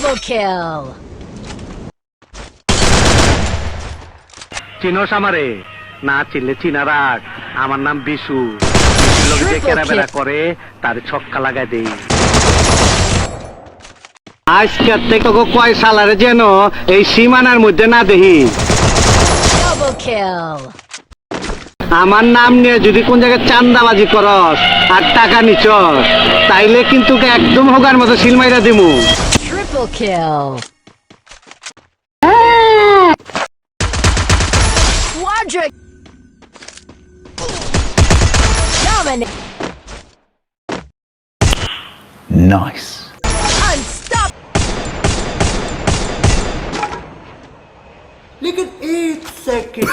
Triple kill. চিনোস আমারে? না চিনলে চিনা রাখ, আমার নাম বিশু। লোক যে কেরাবেরা করে তার ছক্কা লাগাই দেই। আজকের থেকে কয় সালারে যেন এই সীমানার মধ্যে না দেখি। Double kill. আমার নাম নিয়ে যদি কোন জায়গায় চান্দাবাজি করস আর টাকা নিচস, তাইলে কিন্তু একদম হোগার মতো সিল মাইরা দিমু। Triple kill. Quadra. Dominate. Nice. Unstop. लेकिन 1 सेकंड